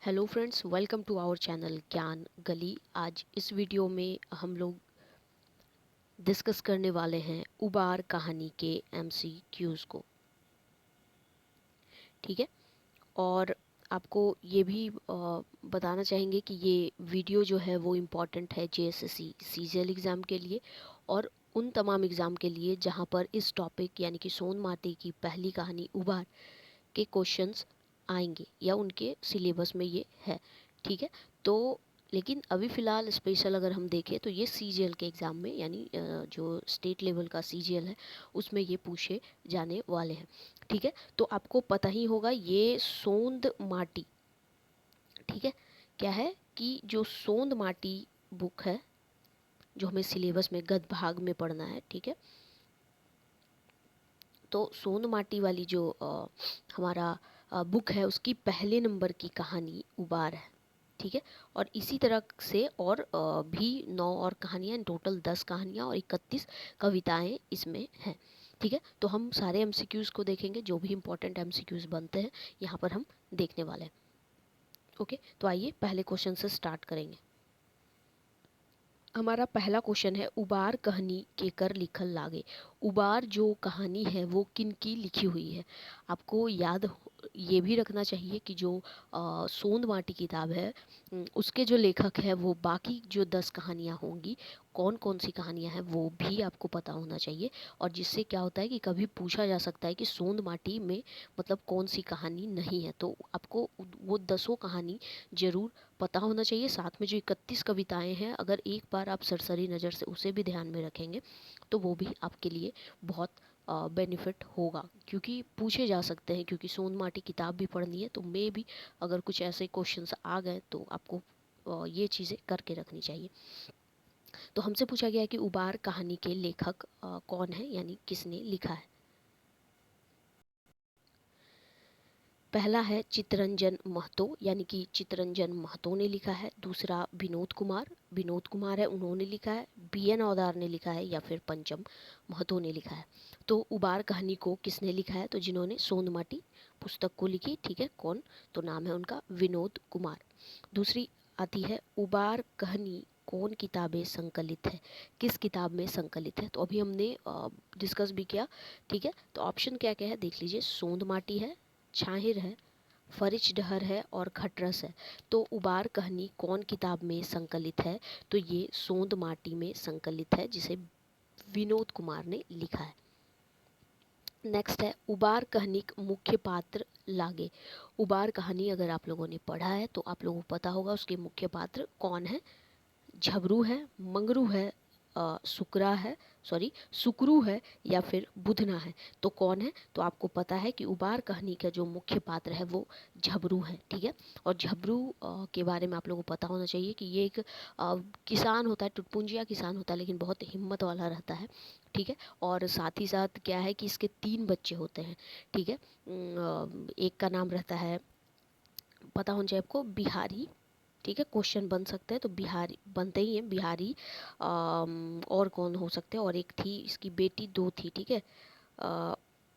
Hello friends, welcome to our channel Gyan Gali. आज इस video में हम लोग डिस्कस करने वाले हैं उबार कहानी के एमसीक्यूज़ को। ठीक है। और आपको ये भी बताना चाहेंगे कि ये वीडियो जो है वो इम्पॉर्टेंट है जेएसएससी सीजीएल एग्ज़ाम के लिए और उन तमाम एग्ज़ाम के लिए जहाँ पर इस टॉपिक यानी कि सोन माटी की पहली कहानी उबार के क्वेश्चंस आएंगे या उनके सिलेबस में ये है। ठीक है। तो लेकिन अभी फ़िलहाल स्पेशल अगर हम देखें तो ये सीजीएल के एग्ज़ाम में यानी जो स्टेट लेवल का सीजीएल है उसमें ये पूछे जाने वाले हैं। ठीक है। तो आपको पता ही होगा ये सोंद माटी, ठीक है, क्या है कि जो सोंद माटी बुक है जो हमें सिलेबस में गद्य भाग में पढ़ना है। ठीक है। तो सोंद माटी वाली जो हमारा बुक है उसकी पहले नंबर की कहानी उबार है। ठीक है। और इसी तरह से और भी 9 और कहानियाँ, टोटल 10 कहानियाँ और 31 कविताएं इसमें हैं। ठीक है। तो हम सारे एमसीक्यूज़ को देखेंगे, जो भी इंपॉर्टेंट एमसीक्यूज़ बनते हैं यहाँ पर हम देखने वाले हैं। ओके, तो आइए पहले क्वेश्चन से स्टार्ट करेंगे। हमारा पहला क्वेश्चन है उबार कहानी केकर लिखल लागे। उबार जो कहानी है वो किन की लिखी हुई है। आपको याद ये भी रखना चाहिए कि जो सोंद माटी किताब है उसके जो लेखक है वो बाकी जो 10 कहानियाँ होंगी कौन कौन सी कहानियाँ हैं वो भी आपको पता होना चाहिए। और जिससे क्या होता है कि कभी पूछा जा सकता है कि सोंद माटी में मतलब कौन सी कहानी नहीं है, तो आपको वो 10 कहानी ज़रूर पता होना चाहिए। साथ में जो 31 कविताएं हैं अगर एक बार आप सरसरी नज़र से उसे भी ध्यान में रखेंगे तो वो भी आपके लिए बहुत बेनिफिट होगा, क्योंकि पूछे जा सकते हैं। क्योंकि सोन माटी किताब भी पढ़नी है तो मे भी अगर कुछ ऐसे क्वेश्चंस आ गए तो आपको ये चीज़ें करके रखनी चाहिए। तो हमसे पूछा गया है कि उबार कहानी के लेखक कौन है यानी किसने लिखा है। पहला है चित्तरंजन महतो यानी कि चित्तरंजन महतो ने लिखा है। दूसरा विनोद कुमार है, उन्होंने लिखा है। बीएन औदार ने लिखा है या फिर पंचम महतो ने लिखा है। तो उबार कहानी को किसने लिखा है, तो जिन्होंने सोंद माटी पुस्तक को लिखी। ठीक है, कौन, तो नाम है उनका विनोद कुमार। दूसरी आती है उबार कहानी कौन किताबें संकलित है, किस किताब में संकलित है। तो अभी हमने डिस्कस भी किया। ठीक है। तो ऑप्शन क्या क्या है देख लीजिए, सोंद माटी है, छाहिर है, फरिच डहर है और खटरस है। तो उबार कहानी कौन किताब में संकलित है, तो ये सोंद माटी में संकलित है जिसे विनोद कुमार ने लिखा है। नेक्स्ट है उबार कहानी मुख्य पात्र लागे। उबार कहानी अगर आप लोगों ने पढ़ा है तो आप लोगों को पता होगा उसके मुख्य पात्र कौन है। झबरू है, मंगरू है, सुकरा है, सॉरी सुकरू है या फिर बुधना है। तो कौन है, तो आपको पता है कि उबार कहानी का जो मुख्य पात्र है वो झबरू है। ठीक है। और झबरू के बारे में आप लोगों को पता होना चाहिए कि ये एक किसान होता है, टुटपुंजिया किसान होता है लेकिन बहुत हिम्मत वाला रहता है। ठीक है। और साथ ही साथ क्या है कि इसके 3 बच्चे होते हैं। ठीक है। एक का नाम रहता है, पता होना चाहिए आपको, बिहारी। ठीक है, क्वेश्चन बन सकते हैं तो बिहारी बनते ही हैं बिहारी। और कौन हो सकते हैं, और एक थी इसकी बेटी, 2 थी। ठीक है,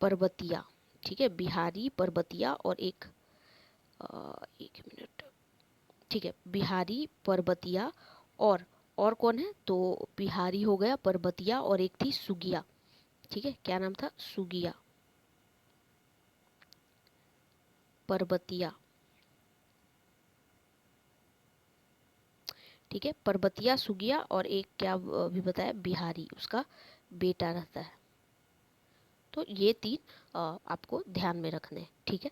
परबतिया। ठीक है, बिहारी, परबतिया और एक मिनट। ठीक है, बिहारी, परबतिया और कौन है, तो बिहारी हो गया, परबतिया और एक थी सुगिया। ठीक है, क्या नाम था, सुगिया, परबतिया। ठीक है, परबतिया, सुगिया और एक क्या भी बताया, बिहारी, उसका बेटा रहता है। तो ये 3 आपको ध्यान में रखने हैं। ठीक है।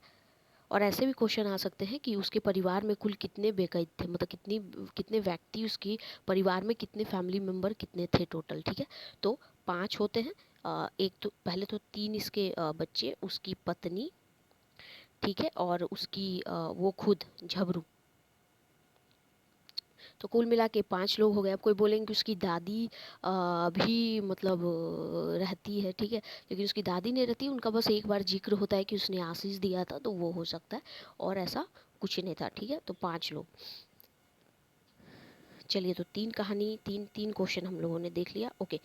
और ऐसे भी क्वेश्चन आ सकते हैं कि उसके परिवार में कुल कितने बेकैद थे, मतलब कितने व्यक्ति उसकी परिवार में, कितने फैमिली मेंबर कितने थे टोटल। ठीक है। तो 5 होते हैं। एक तो पहले तो 3 इसके बच्चे, उसकी पत्नी, ठीक है, और उसकी वो खुद झबरू। तो कुल मिला के 5 लोग हो गए। अब कोई बोलेंगे कि उसकी दादी भी मतलब रहती है। ठीक है, लेकिन उसकी दादी नहीं रहती, उनका बस एक बार जिक्र होता है कि उसने आशीष दिया था, तो वो हो सकता है, और ऐसा कुछ नहीं था। ठीक है, तो 5 लोग। चलिए, तो 3 कहानी, तीन तीन क्वेश्चन हम लोगों ने देख लिया। ओके,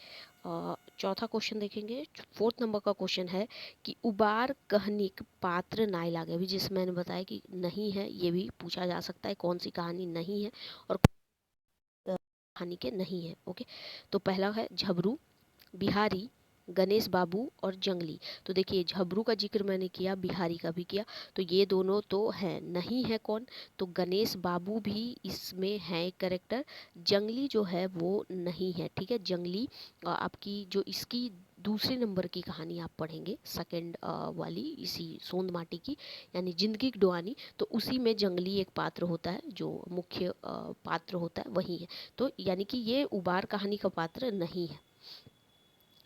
चौथा क्वेश्चन देखेंगे, फोर्थ नंबर का क्वेश्चन है कि उबार कहनिक पात्र नाय लागे। अभी जिस मैंने बताया कि नहीं है, ये भी पूछा जा सकता है कौन सी कहानी नहीं है और कहानी के नहीं है। ओके, तो पहला है झबरू, बिहारी, गणेश बाबू और जंगली। तो देखिए झबरू का जिक्र मैंने किया, बिहारी का भी किया, तो ये दोनों तो हैं, नहीं है कौन, तो गणेश बाबू भी इसमें है एक कैरेक्टर, जंगली जो है वो नहीं है। ठीक है, जंगली आपकी जो इसकी दूसरे नंबर की कहानी आप पढ़ेंगे, सेकंड वाली इसी सोंद माटी की, यानी जिंदगी की डुआनी, तो उसी में जंगली एक पात्र होता है, जो मुख्य पात्र होता है वही है। तो यानी कि ये उबार कहानी का पात्र नहीं है।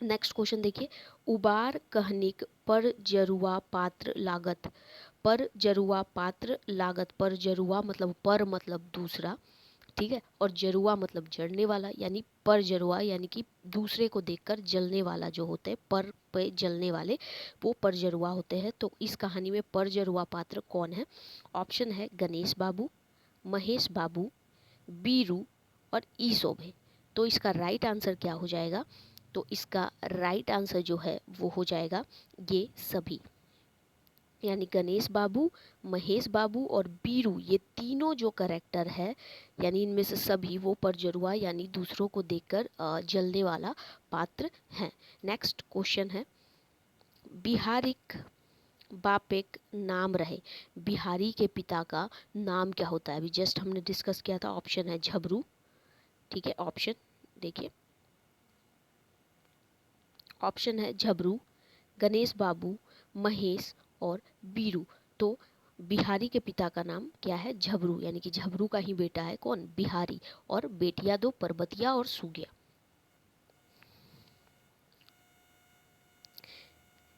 नेक्स्ट क्वेश्चन देखिए, उबार कहनिक पर जरुआ पात्र लागत। पर जरुआ पात्र लागत, पर जरुआ मतलब पर मतलब दूसरा, ठीक है, और जरुआ मतलब जड़ने वाला, यानी पर जरुआ यानी कि दूसरे को देखकर जलने वाला जो होते हैं, पर पे जलने वाले वो पर जरुआ होते हैं। तो इस कहानी में पर जरुआ पात्र कौन है? ऑप्शन है गणेश बाबू, महेश बाबू, बीरू और ईसोभे। तो इसका राइट आंसर क्या हो जाएगा? तो इसका राइट आंसर जो है वो हो जाएगा ये सभी, यानी गणेश बाबू, महेश बाबू और बीरू, ये तीनों जो करेक्टर है, यानी इनमें से सभी वो परजरुआ यानी दूसरों को देखकर जलने वाला पात्र हैं। नेक्स्ट क्वेश्चन है, बिहारिक बापेक नाम रहे। बिहारी के पिता का नाम क्या होता है? अभी जस्ट हमने डिस्कस किया था, ऑप्शन है झबरू, ठीक है, ऑप्शन देखिए, ऑप्शन है झबरू, गणेश बाबू, महेश और बीरू। तो बिहारी के पिता का नाम क्या है? झबरू, यानी कि झबरू का ही बेटा है कौन? बिहारी, और बेटियां दो परबतिया और सुगिया।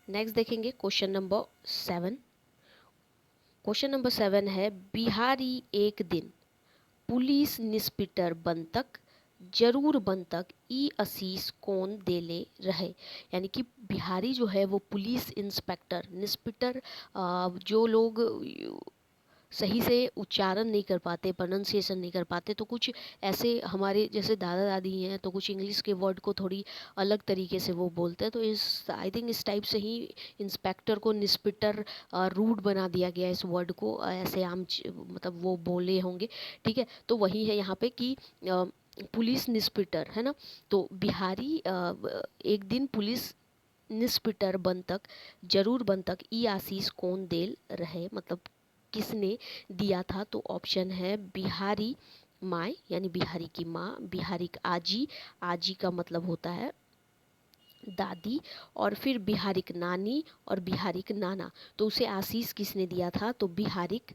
नेक्स्ट देखेंगे क्वेश्चन नंबर 7। क्वेश्चन नंबर 7 है, बिहारी एक दिन पुलिस निस्पिटर बनतक, जरूर बनतक ई असीस कौन देले रहे। यानी कि बिहारी जो है वो पुलिस इंस्पेक्टर, निस्पिटर, जो लोग सही से उच्चारण नहीं कर पाते, प्रोनाउंसिएशन नहीं कर पाते, तो कुछ ऐसे हमारे जैसे दादा दादी हैं तो कुछ इंग्लिश के वर्ड को थोड़ी अलग तरीके से वो बोलते हैं, तो इस आई थिंक इस टाइप से ही इंस्पेक्टर को निस्पिटर रूड बना दिया गया इस वर्ड को, ऐसे आम मतलब वो बोले होंगे। ठीक है, तो वही है यहाँ पे कि पुलिस निस्पिटर है ना, तो बिहारी एक दिन पुलिस निस्पिटर बनतक, जरूर बनतक ई आशीष कौन देल रहे, मतलब किसने दिया था? तो ऑप्शन है बिहारी माँ, यानी बिहारी की माँ, बिहारी की आजी, आजी का मतलब होता है दादी, और फिर बिहारिक नानी और बिहारिक नाना। तो उसे आशीष किसने दिया था? तो बिहारिक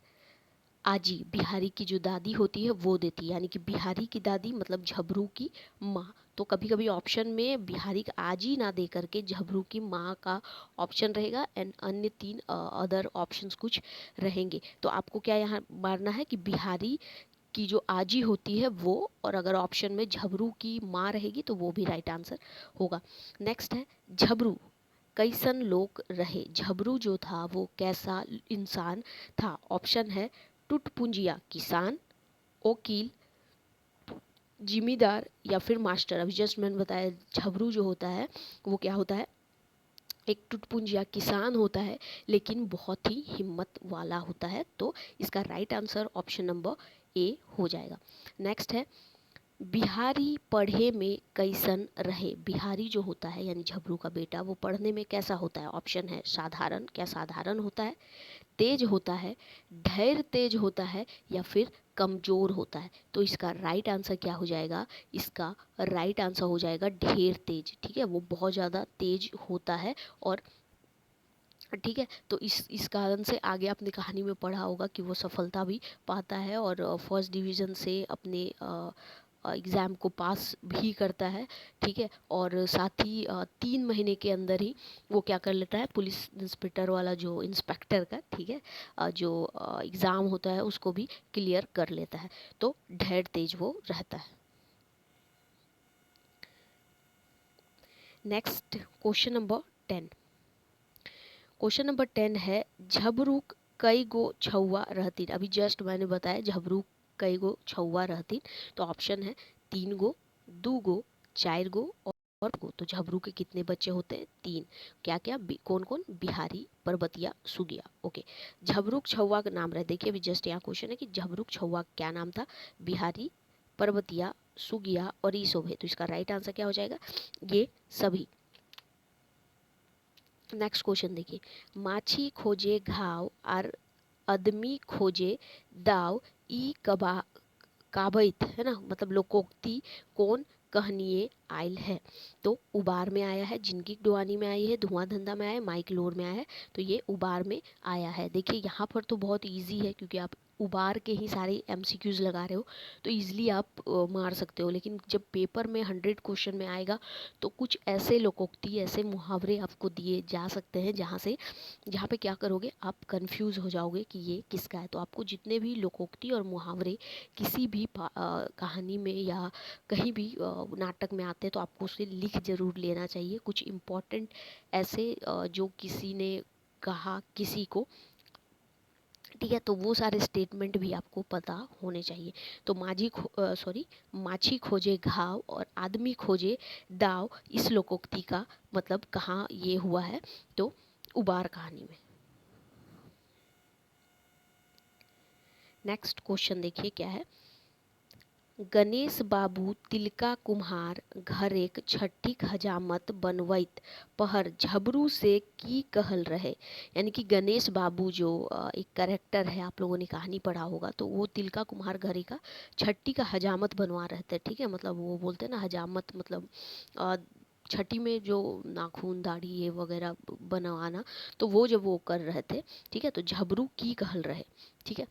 आजी, बिहारी की जो दादी होती है वो देती है, यानी कि बिहारी की दादी मतलब झबरू की माँ। तो कभी कभी ऑप्शन में बिहारी का आजी ना दे करके झबरू की माँ का ऑप्शन रहेगा, एंड अन्य तीन अदर ऑप्शंस कुछ रहेंगे। तो आपको क्या यहाँ मारना है कि बिहारी की जो आजी होती है वो, और अगर ऑप्शन में झबरू की माँ रहेगी तो वो भी राइट आंसर होगा। नेक्स्ट है, झबरू कैसन लोग रहे। झबरू जो था वो कैसा इंसान था? ऑप्शन है टुटपुंजिया किसान, वकील, जिमीदार या फिर मास्टर। अभी जस्ट मैंने बताया झबरू जो होता है वो क्या होता है, एक टुटपुंजिया किसान होता है, लेकिन बहुत ही हिम्मत वाला होता है। तो इसका right answer option number A हो जाएगा। नेक्स्ट है, बिहारी पढ़े में कैसन रहे। बिहारी जो होता है यानी झबरू का बेटा, वो पढ़ने में कैसा होता है? ऑप्शन है साधारण, क्या साधारण होता है, तेज होता है, ढेर तेज होता है, या फिर कमजोर होता है? तो इसका राइट आंसर क्या हो जाएगा? इसका राइट आंसर हो जाएगा ढेर तेज। ठीक है, वो बहुत ज़्यादा तेज होता है। और ठीक है, तो इस कारण से आगे आपने कहानी में पढ़ा होगा कि वो सफलता भी पाता है और फर्स्ट डिवीज़न से अपने एग्ज़ाम को पास भी करता है। ठीक है, और साथ ही 3 महीने के अंदर ही वो क्या कर लेता है, पुलिस इंस्पेक्टर वाला जो इंस्पेक्टर का, ठीक है, जो एग्ज़ाम होता है उसको भी क्लियर कर लेता है। तो ढेर तेज वो रहता है। Next question number 10। Question number 10 है, झबरूक कई गो छौआ रहतीन। अभी जस्ट मैंने बताया झबरूक कई गो छौआ रहतीन। तो ऑप्शन है 3 गो, 2 गो, 4 गो और तो झबरू के कितने बच्चे होते हैं? 3। क्या क्या? कौन कौन? बिहारी, परबतिया, सुगिया। ओके, झबरूक छौवा का नाम रहे। देखिए अभी जस्ट यहाँ क्वेश्चन है कि झबरूक छौवा क्या नाम था? बिहारी, परबतिया, सुगिया और ईसोभ। तो इसका राइट आंसर क्या हो जाएगा? ये सभी। नेक्स्ट क्वेश्चन देखिए, माछी खोजे घाव और आदमी खोजे दाव, ई कबा काबित है ना, मतलब लोकोक्ति कौन कहनिए आयल है? तो उबार में आया है, जिनकी डुआनी में आई है, धुआं धंधा में आया है, माइक लोर में आया है, तो ये उबार में आया है। देखिए यहाँ पर तो बहुत इजी है क्योंकि आप उबार के ही सारे एमसीक्यूज लगा रहे हो तो इजीली आप मार सकते हो, लेकिन जब पेपर में 100 क्वेश्चन में आएगा तो कुछ ऐसे लोकोक्ति, ऐसे मुहावरे आपको दिए जा सकते हैं जहाँ पे क्या करोगे, आप कंफ्यूज हो जाओगे कि ये किसका है। तो आपको जितने भी लोकोक्ति और मुहावरे किसी भी कहानी में या कहीं भी नाटक में आते हैं तो आपको उसे लिख जरूर लेना चाहिए। कुछ इम्पोर्टेंट ऐसे जो किसी ने कहा किसी को, ठीक है, तो वो सारे स्टेटमेंट भी आपको पता होने चाहिए। तो माछी खोजे घाव और आदमी खोजे दाव, इस लोकोक्ति का मतलब कहाँ ये हुआ है? तो उबार कहानी में। नेक्स्ट क्वेश्चन देखिए क्या है, गणेश बाबू तिलका कुम्हार घरेक छठीक हजामत बनवैत पहर झबरू से की कहल रहे। यानी कि गणेश बाबू जो एक कैरेक्टर है, आप लोगों ने कहानी पढ़ा होगा, तो वो तिलका कुम्हार घरे का छठी का हजामत बनवा रहे थे। ठीक है, मतलब वो बोलते हैं ना हजामत, मतलब छठी में जो नाखून दाढ़ी ये वगैरह बनवाना, तो वो जब वो कर रहे थे, ठीक है, तो झबरू की कहल रहे। ठीक है,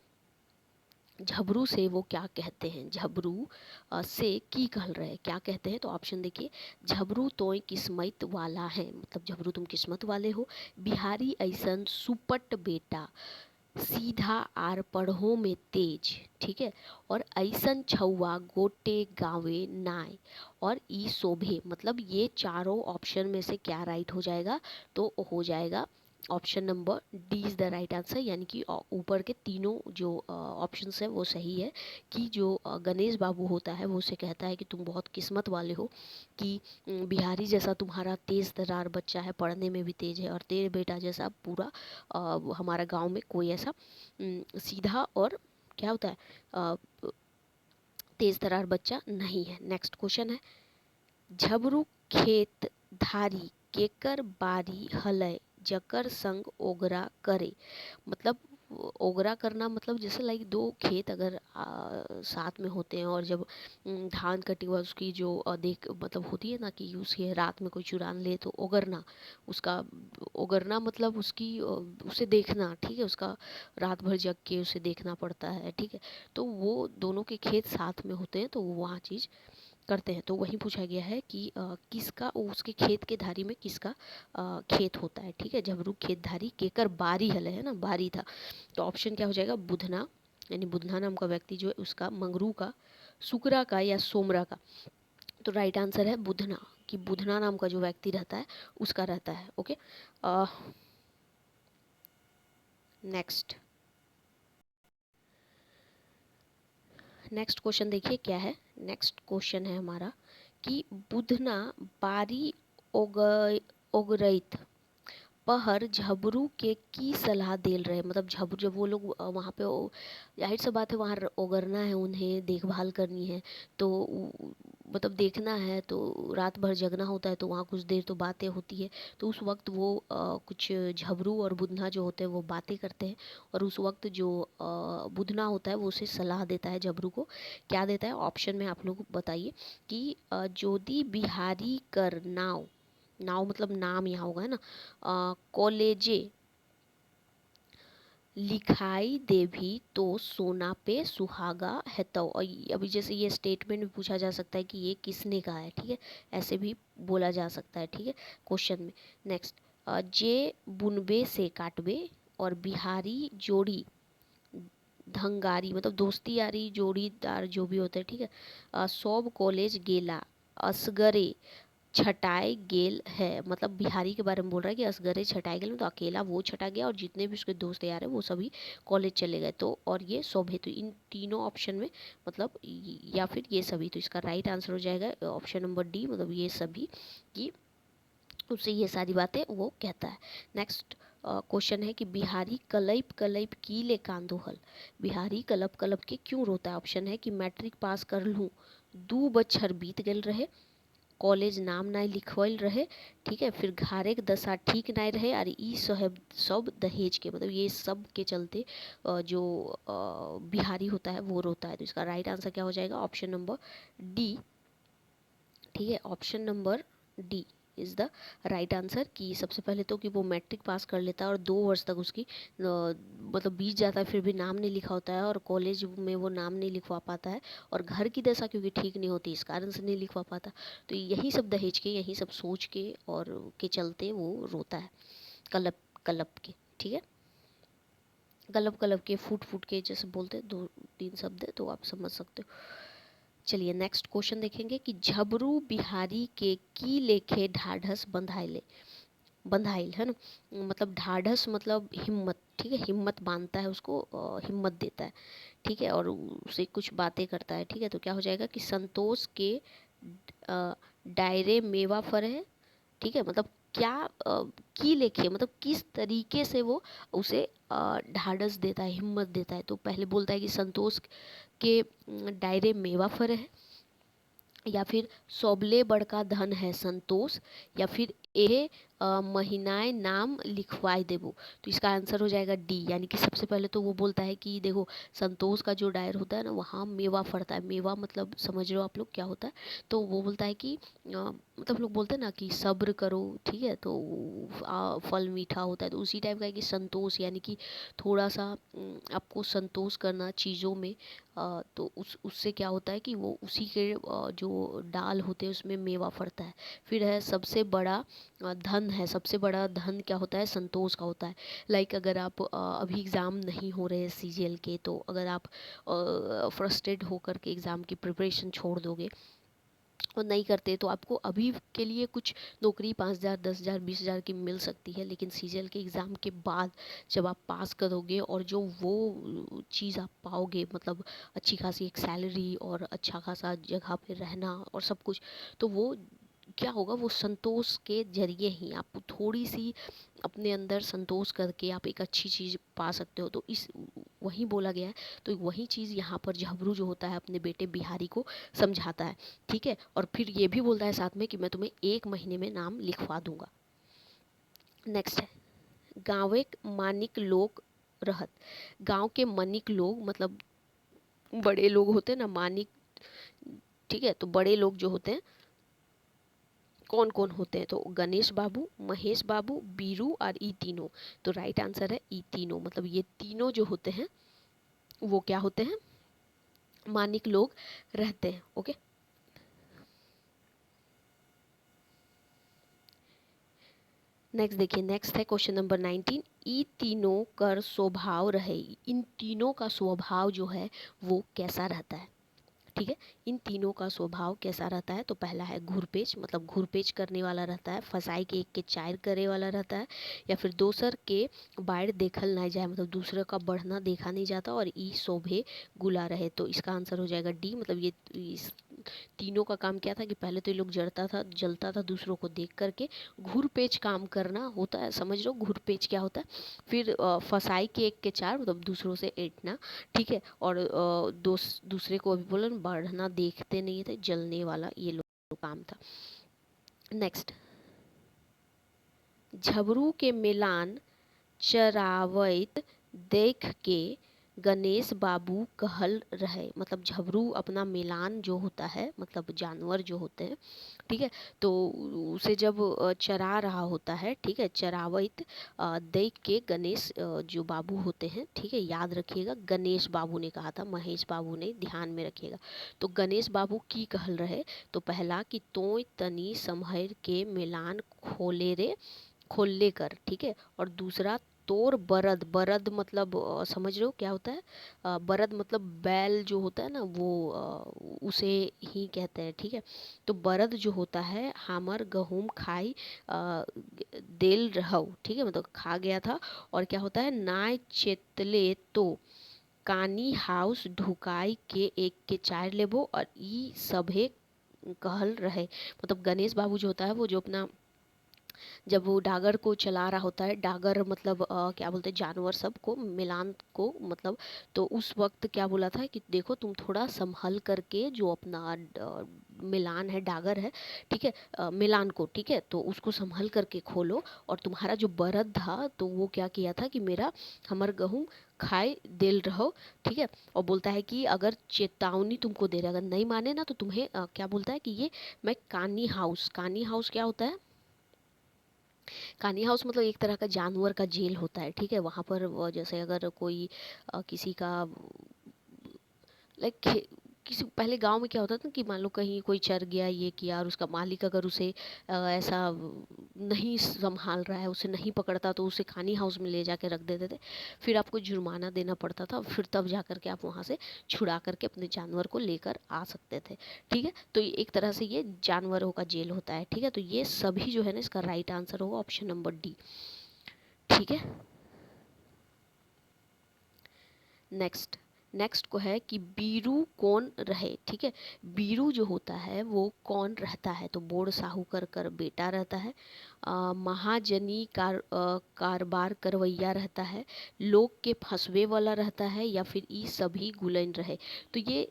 झबरू से वो क्या कहते हैं? झबरू से की कहल रहे क्या कहते हैं? तो ऑप्शन देखिए, झबरू तोय किस्मत वाला है, मतलब झबरू तुम किस्मत वाले हो। बिहारी ऐसन सुपट बेटा, सीधा आर पढ़ो में तेज, ठीक है, और ऐसन छौआ गोटे गावे नाय, और ई शोभे। मतलब ये चारों ऑप्शन में से क्या राइट हो जाएगा? तो हो जाएगा option number D is the right answer. यानी कि ऊपर के तीनों जो ऑप्शंस है वो सही है कि जो गणेश बाबू होता है वो उसे कहता है कि तुम बहुत किस्मत वाले हो कि बिहारी जैसा तुम्हारा तेज़ तर्रार बच्चा है, पढ़ने में भी तेज है, और तेरे बेटा जैसा पूरा हमारा गांव में कोई ऐसा सीधा और क्या होता है तेज तर्रार बच्चा नहीं है। नेक्स्ट क्वेश्चन है, झबरू खेत धारी केकर बारी हलय जकर संग ओगरा करे। मतलब ओगरा करना मतलब जैसे लाइक दो खेत अगर साथ में होते हैं और जब धान कटी हुआ उसकी जो देख मतलब होती है ना कि उसके रात में कोई चुरान ले, तो ओगरना, उसका ओगरना मतलब उसकी उसे देखना, ठीक है, उसका रात भर जग के उसे देखना पड़ता है। ठीक है, तो वो दोनों के खेत साथ में होते हैं तो वो वहाँ चीज़ करते हैं। तो वही पूछा गया है कि किसका, उसके खेत के धारी में किसका खेत होता है। ठीक है, झबरू खेत धारी केकर बारी हल है ना, बारी था, तो ऑप्शन क्या हो जाएगा? बुधना, यानी बुधना नाम का व्यक्ति जो है उसका, मंगरू का, सुकरा का या सोमरा का। तो राइट आंसर है बुधना, कि बुधना नाम का जो व्यक्ति रहता है उसका रहता है। ओके, नेक्स्ट क्वेश्चन देखिए क्या है। नेक्स्ट क्वेश्चन है हमारा कि बुधना बारी ओगरैत पहर झबरू के की सलाह देल रहे। मतलब झबरू जब वो लोग वहाँ पे, जाहिर सा बात है वहाँ ओगरना है, उन्हें देखभाल करनी है, तो मतलब देखना है, तो रात भर जगना होता है, तो वहाँ कुछ देर तो बातें होती है। तो उस वक्त वो कुछ झबरू और बुधना जो होते हैं वो बातें करते हैं, और उस वक्त जो बुधना होता है वो उसे सलाह देता है झबरू को। क्या देता है? ऑप्शन में आप लोग बताइए कि जोदी बिहारी कर नाव, नाव मतलब नाम यहाँ होगा है ना, कॉलेजे लिखाई देवी तो सोना पे सुहागा है। तो और अभी जैसे ये स्टेटमेंट भी पूछा जा सकता है कि ये किसने कहा है, ठीक है, ऐसे भी बोला जा सकता है, ठीक है, क्वेश्चन में। नेक्स्ट, जे बुनबे से काटबे और बिहारी जोड़ी धंगारी, मतलब दोस्ती यारी जोड़ीदार जो भी होते हैं, ठीक है, सब कॉलेज गेला असगरे छटाए गेल है, मतलब बिहारी के बारे में बोल रहा है कि असगरे छटाए गेल, तो अकेला वो छटा गया और जितने भी उसके दोस्त यार है वो सभी कॉलेज चले गए। तो और ये शोभे, तो इन तीनों ऑप्शन में मतलब या फिर ये सभी, तो इसका राइट आंसर हो जाएगा ऑप्शन नंबर डी, मतलब ये सभी की उससे ये सारी बातें वो कहता है। नेक्स्ट क्वेश्चन है कि बिहारी कलैप कलैप की ले कांदो हल, बिहारी कलप कलप के क्यों रोता है। ऑप्शन है कि मैट्रिक पास कर लूँ, 2 बछर बीत गल रहे, कॉलेज नाम नहीं लिखवाइल रहे, ठीक है, फिर घारे के दशा ठीक नहीं रहे, और ई सब दहेज के, मतलब ये सब के चलते जो बिहारी होता है वो रोता है। तो इसका राइट आंसर क्या हो जाएगा, ऑप्शन नंबर डी, ठीक है, option number D is the right answer. कि सबसे पहले तो कि वो मैट्रिक पास कर लेता है और 2 वर्ष तक उसकी मतलब बीत जाता है, फिर भी नाम नहीं लिखा होता है, और कॉलेज में वो नाम नहीं लिखवा पाता है, और घर की दशा क्योंकि ठीक नहीं होती इस कारण से नहीं लिखवा पाता। तो यही सब दहेज के, यही सब सोच के और के चलते वो रोता है, कलप कलप के, ठीक है, कलप कलप के, फूट फूट के, जैसे बोलते हैं 2-3 शब्द है, तो आप समझ सकते हो। चलिए नेक्स्ट क्वेश्चन देखेंगे कि झबरू बिहारी के की लेखे ढाढ़स बंधाइले, बंधाइल है ना, मतलब ढाढ़स मतलब हिम्मत, ठीक है, हिम्मत बांधता है उसको, हिम्मत देता है, ठीक है, और उसे कुछ बातें करता है, ठीक है। तो क्या हो जाएगा कि संतोष के डायरे मेवा फर है, ठीक है, मतलब क्या की लेखे, मतलब किस तरीके से वो उसे ढाढ़स देता है, हिम्मत देता है। तो पहले बोलता है कि संतोष के डायरे मेवा फर है, या फिर सोबले बड़का धन है संतोष, या फिर ए महीनाए नाम लिखवाई देबो। तो इसका आंसर हो जाएगा डी, यानी कि सबसे पहले तो वो बोलता है कि देखो संतोष का जो डायर होता है ना वहाँ मेवा फरता है, मेवा मतलब समझ रहे हो आप लोग क्या होता है। तो वो बोलता है कि मतलब लोग बोलते हैं ना कि सब्र करो, ठीक है, तो फल मीठा होता है, तो उसी टाइप का है कि संतोष, यानी कि थोड़ा सा आपको संतोष करना चीज़ों में, तो उससे क्या होता है कि वो उसी के जो डाल होते हैं उसमें मेवा फरता है। फिर है सबसे बड़ा धन है, सबसे बड़ा धन क्या होता है, संतोष का होता है। लाइक अगर आप अभी एग्ज़ाम नहीं हो रहे हैं सीजीएल के, तो अगर आप फ्रस्ट्रेट होकर के एग्ज़ाम की प्रिपरेशन छोड़ दोगे और नहीं करते, तो आपको अभी के लिए कुछ नौकरी 5,000 10,000 20,000 की मिल सकती है, लेकिन सीजीएल के एग्ज़ाम के बाद जब आप पास करोगे और जो वो चीज़ आप पाओगे, मतलब अच्छी खासी एक सैलरी और अच्छा खासा जगह पे रहना और सब कुछ, तो वो क्या होगा, वो संतोष के जरिए ही आप थोड़ी सी अपने अंदर संतोष करके आप एक अच्छी चीज़ पा सकते हो। तो इस वही बोला गया है, तो वही चीज़ यहाँ पर झबरू जो होता है अपने बेटे बिहारी को समझाता है, ठीक है, और फिर ये भी बोलता है साथ में कि मैं तुम्हें 1 महीने में नाम लिखवा दूंगा। नेक्स्ट है गाँवे मानिक लोग रहत, गांव के मनिक लोग मतलब बड़े लोग होते हैं ना मानिक, ठीक है, तो बड़े लोग जो होते हैं कौन कौन होते हैं, तो गणेश बाबू, महेश बाबू, बीरू और ई तीनों। तो राइट आंसर है ई तीनों, मतलब ये तीनों जो होते हैं वो क्या होते हैं, मानिक लोग रहते हैं। ओके, नेक्स्ट देखिए, नेक्स्ट है क्वेश्चन नंबर 19, ई तीनों कर स्वभाव रहे, इन तीनों का स्वभाव जो है वो कैसा रहता है, ठीक है, इन तीनों का स्वभाव कैसा रहता है। तो पहला है घूरपेच, मतलब घूरपेच करने वाला रहता है, फसाई के एक के चार करे वाला रहता है, या फिर दोसर के बाढ़ देखल ना जाए, मतलब दूसरे का बढ़ना देखा नहीं जाता, और ई शोभे गुला रहे। तो इसका आंसर हो जाएगा डी, मतलब ये इस तीनों का काम क्या था कि पहले तो ये लोग जलता था दूसरों को देख करके, घूरपेच काम करना होता है, समझ लो घूरपेच क्या होता है। फिर फसाई के एक के चार, मतलब दूसरों से ऐंठना, ठीक है, और दूसरे को अभी बोला ना, बढ़ना देखते नहीं थे, जलने वाला ये लोग काम था। नेक्स्ट, झबरू के मिलान चरावैत देख के गणेश बाबू कहल रहे, मतलब झबरू अपना मिलान जो होता है, मतलब जानवर जो होते हैं, ठीक है, तो उसे जब चरा रहा होता है, ठीक है, चरावैत देख के गणेश जो बाबू होते हैं, ठीक है, याद रखिएगा गणेश बाबू ने कहा था, महेश बाबू ने, ध्यान में रखिएगा। तो गणेश बाबू की कहल रहे, तो पहला कि तोय तनी संभर के मिलान खोले रे, खोल ले कर, ठीक है, और दूसरा तोर बरद, बरद मतलब समझ रहे हो क्या होता है? बरद मतलब बैल जो होता है ना वो, उसे ही कहते हैं, ठीक है। तो बरद जो होता है हामर गहूम खाई देल रहू, ठीक है, मतलब खा गया था। और क्या होता है, नाय चेतले तो कानी हाउस ढुकाई के एक के चार लेबो और ई सभे कहल रहे। मतलब गणेश बाबू जो होता है वो जो अपना, जब वो डागर को चला रहा होता है, डागर मतलब क्या बोलते हैं, जानवर सब को मिलान को मतलब, तो उस वक्त क्या बोला था कि देखो तुम थोड़ा संभल करके जो अपना मिलान है, डागर है, ठीक है, मिलान को, ठीक है, तो उसको संभल करके खोलो। और तुम्हारा जो बरद था तो वो क्या किया था कि मेरा हमर गहूम खाए दिल रहो, ठीक है। और बोलता है कि अगर चेतावनी तुमको दे रहा है, अगर नहीं माने ना तो तुम्हें क्या बोलता है कि ये मैं कानी हाउस, कानी हाउस क्या होता है, कानी हाउस मतलब एक तरह का जानवर का जेल होता है, ठीक है। वहाँ पर जैसे अगर कोई किसी का लाइक, किसी पहले गांव में क्या होता था कि मान लो कहीं कोई चर गया, ये किया, और उसका मालिक अगर उसे ऐसा नहीं संभाल रहा है, उसे नहीं पकड़ता, तो उसे खानी हाउस में ले जाके रख देते थे। फिर आपको जुर्माना देना पड़ता था, फिर तब जा करके आप वहाँ से छुड़ा करके अपने जानवर को लेकर आ सकते थे, ठीक है। तो एक तरह से ये जानवरों का जेल होता है, ठीक है। तो ये सभी जो है ना, इसका राइट आंसर होगा ऑप्शन नंबर डी, ठीक है। नेक्स्ट, नेक्स्ट को है कि बीरू कौन रहे, ठीक है। बीरू जो होता है वो कौन रहता है, तो बोड़ साहूकर कर बेटा रहता है, महाजनी कारबार करवैया रहता है, लोग के फंसवे वाला रहता है, या फिर ई सभी गुलन रहे। तो ये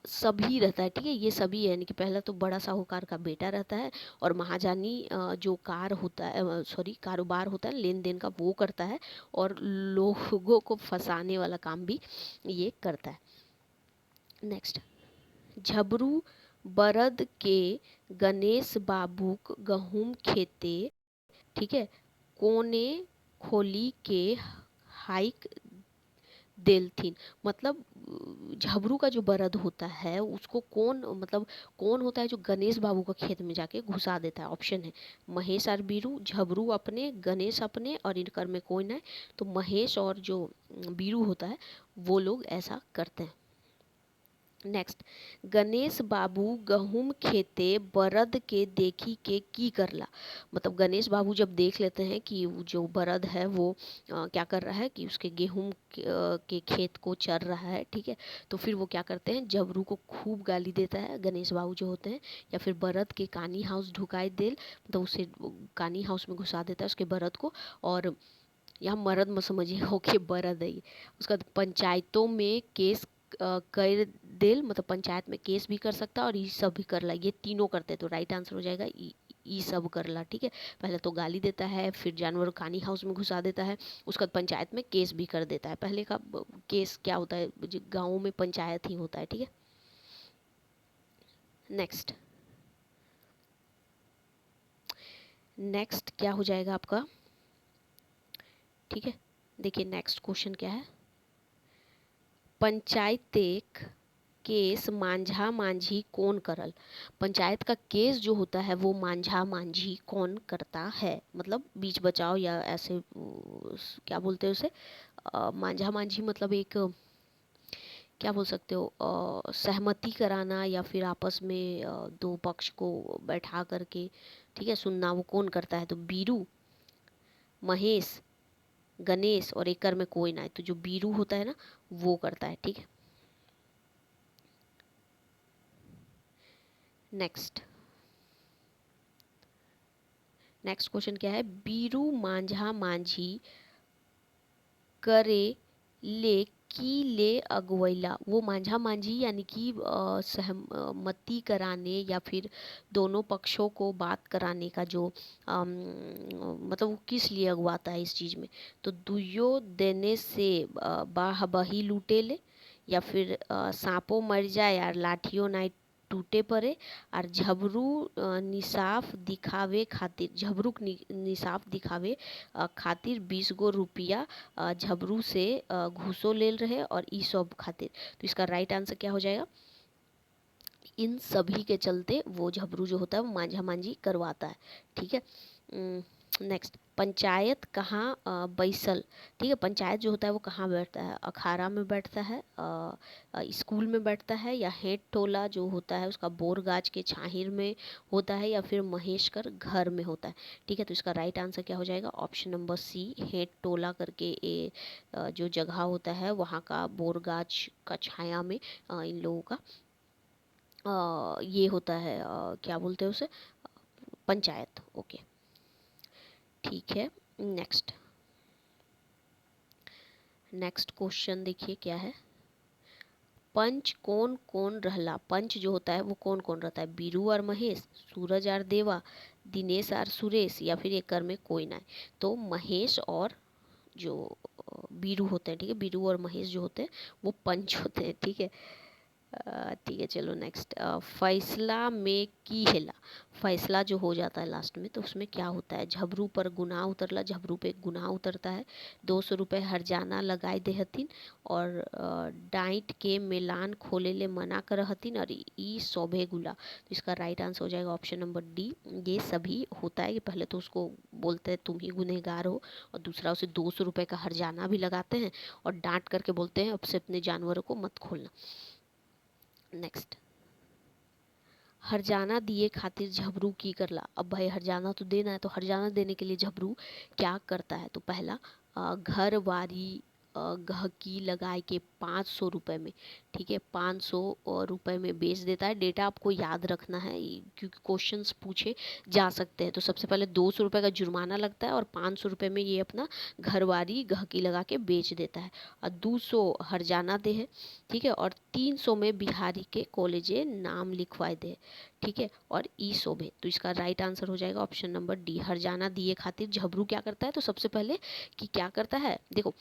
सभी रहता है, ठीक है, ये सभी है, यानी कि पहला तो बड़ा साहूकार का बेटा रहता है, और महाजानी जो कार होता है, सॉरी कारोबार होता है लेन देन का, वो करता है, और लोगों को फंसाने वाला काम भी ये करता है। नेक्स्ट, झबरू बरद के गणेश बाबूक गहूम खेते, ठीक है, कोने खोली के हाइक देलथिन। मतलब झबरू का जो बरद होता है उसको कौन, मतलब कौन होता है जो गणेश बाबू का खेत में जाके घुसा देता है। ऑप्शन है महेश और बीरू, झबरू अपने, गणेश अपने, और इनकर में कोई नहीं। तो महेश और जो बीरू होता है वो लोग ऐसा करते हैं। नेक्स्ट, गणेश बाबू गहूम खेते बरद के देखी के की करला। मतलब गणेश बाबू जब देख लेते हैं कि जो बरद है वो क्या कर रहा है कि उसके गेहूं के खेत को चर रहा है, ठीक है। तो फिर वो क्या करते हैं, जबरू को खूब गाली देता है गणेश बाबू जो होते हैं, या फिर बरद के कानी हाउस ढुकाई देल, मतलब उसे कानी हाउस में घुसा देता है उसके बरद को। और यहाँ मर्द मत समझिए, होके बरद है ये। उसका पंचायतों में केस कर देल, मतलब पंचायत में केस भी कर सकता है, और ये सब भी करला, ये तीनों करते हैं। तो राइट आंसर हो जाएगा ई सब करला, ठीक है। पहले तो गाली देता है, फिर जानवर कानी हाउस में घुसा देता है, उसका पंचायत में केस भी कर देता है। पहले का केस क्या होता है, गाँवों में पंचायत ही होता है, ठीक है। नेक्स्ट, नेक्स्ट क्या हो जाएगा आपका, ठीक है। देखिए नेक्स्ट क्वेश्चन क्या है, पंचायतेक केस मांझा मांझी कौन करल। पंचायत का केस जो होता है वो मांझा मांझी कौन करता है, मतलब बीच बचाव या ऐसे क्या बोलते हैं उसे, मांझा मांझी मतलब एक क्या बोल सकते हो, सहमति कराना, या फिर आपस में दो पक्ष को बैठा करके, ठीक है, सुनना, वो कौन करता है। तो बीरू, महेश, गणेश, और एकर में कोई ना है, तो जो बीरू होता है ना वो करता है, ठीक है। नेक्स्ट, नेक्स्ट क्वेश्चन क्या है, बीरू मांझा मांझी करे ले की ले अगवैला। वो मांझा मांझी यानी कि सहमति कराने या फिर दोनों पक्षों को बात कराने का जो मतलब वो किस लिए अगवाता है इस चीज़ में। तो दुयो देने से बाह बही लूटे ले, या फिर सांपों मर जाए यार लाठियों ना टूटे पड़े, और झबरू निसाफ दिखावे खातिर, झबरू निसाफ दिखावे खातिर 20 गो रुपया झबरू से घूसो ले रहे और ई सब खातिर। तो इसका राइट आंसर क्या हो जाएगा, इन सभी के चलते वो झबरू जो होता है वो मांझा मांझी करवाता है, ठीक है। नेक्स्ट, पंचायत कहाँ बैसल, ठीक है, पंचायत जो होता है वो कहाँ बैठता है, अखाड़ा में बैठता है, स्कूल में बैठता है, या हेड टोला जो होता है उसका बोरगाछ के छाहिर में होता है, या फिर महेशकर घर में होता है। ठीक है, तो इसका राइट आंसर क्या हो जाएगा, ऑप्शन नंबर सी, हेड टोला करके जो जगह होता है वहाँ का बोरगाछ का छाया में इन लोगों का ये होता है, क्या बोलते हैं उसे, पंचायत। ओके, ठीक है। नेक्स्ट, नेक्स्ट क्वेश्चन देखिए क्या है, पंच कौन कौन रहला, पंच जो होता है वो कौन कौन रहता है, बीरू और महेश, सूरज और देवा, दिनेश और सुरेश, या फिर एक कर में कोई ना है। तो महेश और जो बीरू होते हैं, ठीक है, बीरू और महेश जो होते हैं वो पंच होते हैं। ठीक है, ठीक है, चलो नेक्स्ट, फैसला में की हेला, फैसला जो हो जाता है लास्ट में तो उसमें क्या होता है, झबरू पर गुनाह उतरला, झबरू पे गुनाह उतरता है, 200 रुपये हरजाना लगाए दे हथिन, और डाइट के मेलान खोले ले मना कर हथिन, और ई सौभे गुला। तो इसका राइट आंसर हो जाएगा ऑप्शन नंबर डी, ये सभी होता है कि पहले तो उसको बोलते हैं तुम ही गुनहगार हो, और दूसरा उसे 200 रुपये का हरजाना भी लगाते हैं, और डांट करके बोलते हैं अब से अपने जानवरों को मत खोलना। नेक्स्ट, हरजाना दिए खातिर झबरू की करला, अब भाई हरजाना तो देना है, तो हरजाना देने के लिए झबरू क्या करता है, तो पहला घर वारी गहकी लगाए के 500 रुपये में, ठीक है, 500 रुपये में बेच देता है। डेटा आपको याद रखना है क्योंकि क्वेश्चंस पूछे जा सकते हैं। तो सबसे पहले 200 रुपये का जुर्माना लगता है, और 500 रुपये में ये अपना घरवारी गहकी लगा के बेच देता है, और 200 हरजाना दे है, ठीक है, और 300 में बिहारी के कॉलेजे नाम लिखवाए दे, ठीक है, और ई शोभे। तो इसका राइट आंसर हो जाएगा ऑप्शन नंबर डी, हरजाना दिए खातिर झबरू क्या करता है, तो सबसे पहले कि क्या करता है, देखो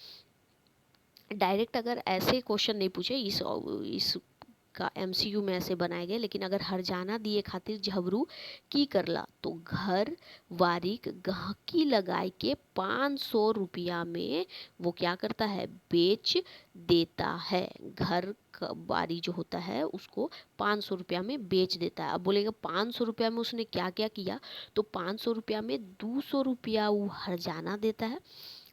डायरेक्ट अगर ऐसे क्वेश्चन नहीं पूछे इस का एमसीयू में ऐसे बनाए गए, लेकिन अगर हरजाना दिए खातिर झबरू की करला तो घर वारिक गहकी लगाए के 500 रुपया में वो क्या करता है, बेच देता है, घर वारी जो होता है उसको 500 रुपया में बेच देता है। अब बोलेगा 500 रुपया में उसने क्या क्या किया, तो 500 रुपया में 200 रुपया वो हरजाना देता है,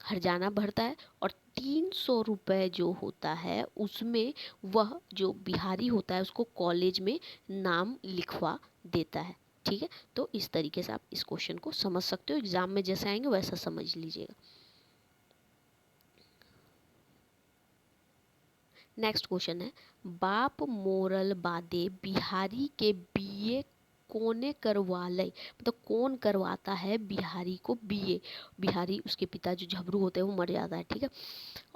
हरजाना भरता है, और 300 रुपये जो होता है उसमें वह जो बिहारी होता है उसको कॉलेज में नाम लिखवा देता है। ठीक है, तो इस तरीके से आप इस क्वेश्चन को समझ सकते हो, एग्जाम में जैसे आएंगे वैसा समझ लीजिएगा। नेक्स्ट क्वेश्चन है, बाप मोरल बादे बिहारी के बीए कोने करवाले, मतलब कौन करवाता है बिहारी को बीए, बिहारी उसके पिता जो झबरू होते हैं वो मर जाता है। ठीक है,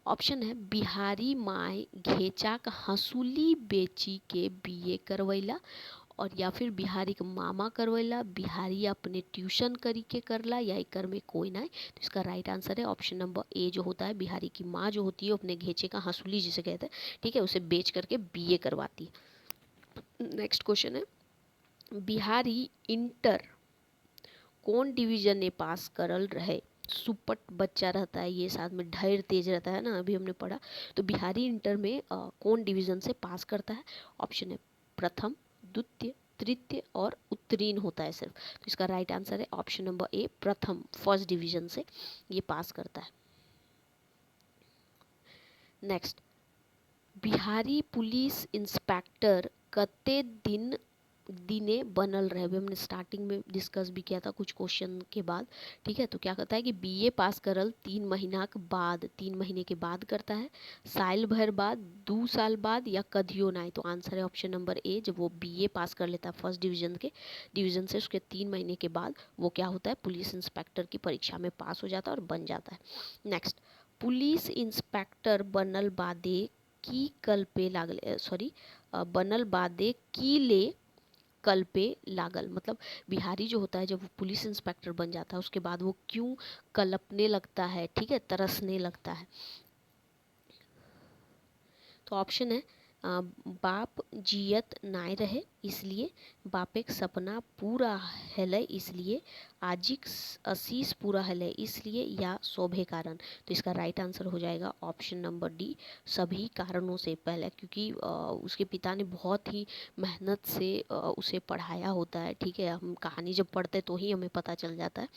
ऑप्शन है बिहारी माए घेचा का हंसुली बेची के बीए करवैला, और या फिर बिहारी के मामा करवैला, बिहारी अपने ट्यूशन करी के करला, या एकर में कोई ना है। तो इसका राइट आंसर है ऑप्शन नंबर ए जो होता है, बिहारी की माँ जो होती है वो अपने घेचे का हंसुली जिसे कहते हैं, ठीक है, उसे बेच करके बीए करवाती है। नेक्स्ट क्वेश्चन है, बिहारी इंटर कौन डिवीजन ने पास करल रहे, सुपट बच्चा रहता है ये, साथ में ढेर तेज रहता है ना, अभी हमने पढ़ा। तो बिहारी इंटर में कौन डिवीजन से पास करता है, ऑप्शन है प्रथम, द्वितीय, तृतीय और उत्तीर्ण होता है सिर्फ। तो इसका राइट आंसर है ऑप्शन नंबर ए, प्रथम, फर्स्ट डिवीजन से ये पास करता है। नेक्स्ट, बिहारी पुलिस इंस्पेक्टर कते दिन दिने बनल रहे, अभी हमने स्टार्टिंग में डिस्कस भी किया था कुछ क्वेश्चन के बाद। ठीक है, तो क्या कहता है कि बीए पास करल 3 महीना के बाद, 3 महीने के बाद करता है, साल भर बाद, 2 साल बाद, या कदियो ना। तो आंसर है ऑप्शन नंबर ए, जब वो बीए पास कर लेता है फर्स्ट डिवीजन से उसके 3 महीने के बाद वो क्या होता है, पुलिस इंस्पेक्टर की परीक्षा में पास हो जाता है और बन जाता है। नेक्स्ट, पुलिस इंस्पेक्टर बनल बादे की कल पे लागल, सॉरी, बनल बादे की ले कल पे लागल, मतलब बिहारी जो होता है जब वो पुलिस इंस्पेक्टर बन जाता है उसके बाद वो क्यों कलपने लगता है, ठीक है, तरसने लगता है। तो ऑप्शन है बाप जियत नाय रहे इसलिए, बापेक सपना पूरा हेले इसलिए, आजिक असीस पूरा हेले इसलिए, या शोभे कारण। तो इसका राइट आंसर हो जाएगा ऑप्शन नंबर डी, सभी कारणों से। पहले क्योंकि उसके पिता ने बहुत ही मेहनत से उसे पढ़ाया होता है, ठीक है। हम कहानी जब पढ़ते तो ही हमें पता चल जाता है,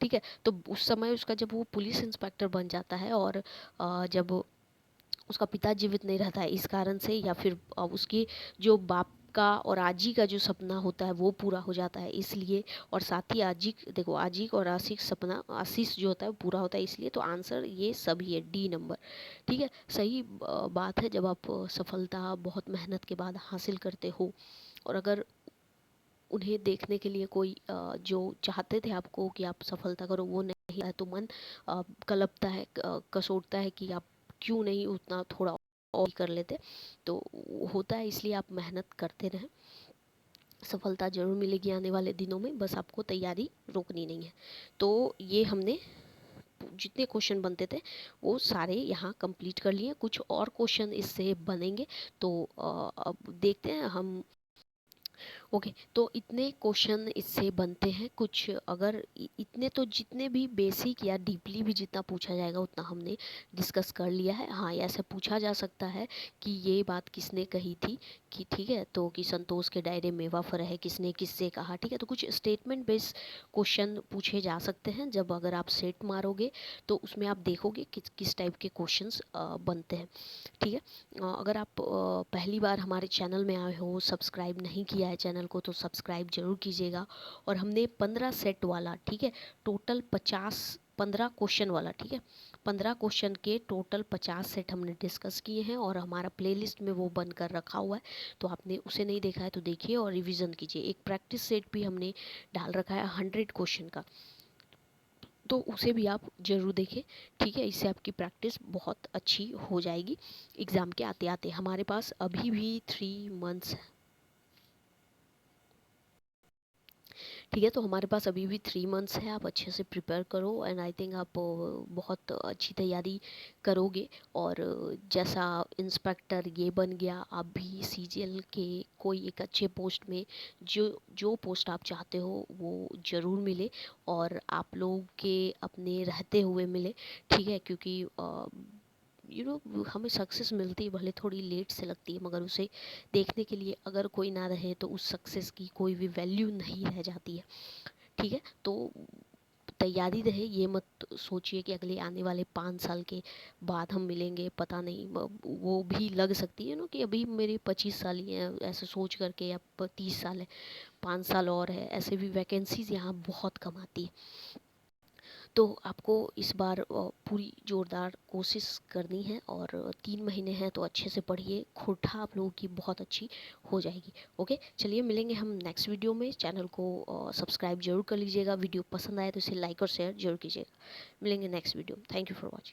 ठीक है। तो उस समय उसका जब वो पुलिस इंस्पेक्टर बन जाता है और जब उसका पिता जीवित नहीं रहता है इस कारण से, या फिर उसकी जो बाप का और आजी का जो सपना होता है वो पूरा हो जाता है इसलिए, और साथ ही आजी, देखो आजी और आशिक सपना, आशीष जो होता है वो पूरा होता है इसलिए। तो आंसर ये सभी है, डी नंबर, ठीक है। सही बात है, जब आप सफलता बहुत मेहनत के बाद हासिल करते हो और अगर उन्हें देखने के लिए कोई जो चाहते थे आपको कि आप सफलता करो वो नहीं है, तो मन कलपता है, कसोटता है कि आप क्यों नहीं उतना थोड़ा और कर लेते। तो होता है, इसलिए आप मेहनत करते रहें, सफलता जरूर मिलेगी आने वाले दिनों में, बस आपको तैयारी रोकनी नहीं है। तो ये हमने जितने क्वेश्चन बनते थे वो सारे यहाँ कंप्लीट कर लिए। कुछ और क्वेश्चन इससे बनेंगे, तो अब देखते हैं हम। ओके, तो इतने क्वेश्चन इससे बनते हैं कुछ, अगर इतने तो जितने भी बेसिक या डीपली भी जितना पूछा जाएगा उतना हमने डिस्कस कर लिया है। हाँ, ऐसे पूछा जा सकता है कि ये बात किसने कही थी, कि ठीक है, तो कि संतोष के डायरे में वाफर है किसने किससे कहा, ठीक है। तो कुछ स्टेटमेंट बेस्ड क्वेश्चन पूछे जा सकते हैं, जब अगर आप सेट मारोगे तो उसमें आप देखोगे किस किस टाइप के क्वेश्चंस बनते हैं, ठीक है। अगर आप पहली बार हमारे चैनल में आए हो, सब्सक्राइब नहीं किया है चैनल को, तो सब्सक्राइब जरूर कीजिएगा। और हमने 15 सेट वाला, ठीक है, टोटल 15 क्वेश्चन वाला, ठीक है, 15 क्वेश्चन के टोटल 50 सेट हमने डिस्कस किए हैं और हमारा प्लेलिस्ट में वो बनकर रखा हुआ है। तो आपने उसे नहीं देखा है तो देखिए और रिवीजन कीजिए। एक प्रैक्टिस सेट भी हमने डाल रखा है 100 क्वेश्चन का, तो उसे भी आप ज़रूर देखें, ठीक है। इससे आपकी प्रैक्टिस बहुत अच्छी हो जाएगी एग्ज़ाम के आते आते। हमारे पास अभी भी 3 मंथ्स, ठीक है, तो हमारे पास अभी भी 3 मंथ्स है। आप अच्छे से प्रिपेयर करो एंड आई थिंक आप बहुत अच्छी तैयारी करोगे। और जैसा इंस्पेक्टर ये बन गया, आप भी सीजीएल के कोई एक अच्छे पोस्ट में, जो जो पोस्ट आप चाहते हो वो ज़रूर मिले, और आप लोग के अपने रहते हुए मिले, ठीक है। क्योंकि हमें सक्सेस मिलती है, भले थोड़ी लेट से लगती है, मगर उसे देखने के लिए अगर कोई ना रहे तो उस सक्सेस की कोई भी वैल्यू नहीं रह जाती है, ठीक है। तो तैयारी रहे, ये मत सोचिए कि अगले आने वाले 5 साल के बाद हम मिलेंगे, पता नहीं वो भी लग सकती है ना कि अभी मेरे 25 साल ही हैं, ऐसे सोच करके, या 30 साल है, 5 साल और है, ऐसे भी वैकेंसीज यहाँ बहुत कम आती है। तो आपको इस बार पूरी ज़ोरदार कोशिश करनी है, और 3 महीने हैं तो अच्छे से पढ़िए, खोटा आप लोगों की बहुत अच्छी हो जाएगी। ओके, चलिए मिलेंगे हम नेक्स्ट वीडियो में। चैनल को सब्सक्राइब जरूर कर लीजिएगा, वीडियो पसंद आए तो इसे लाइक और शेयर जरूर कीजिएगा। मिलेंगे नेक्स्ट वीडियो में। Thank you for watching.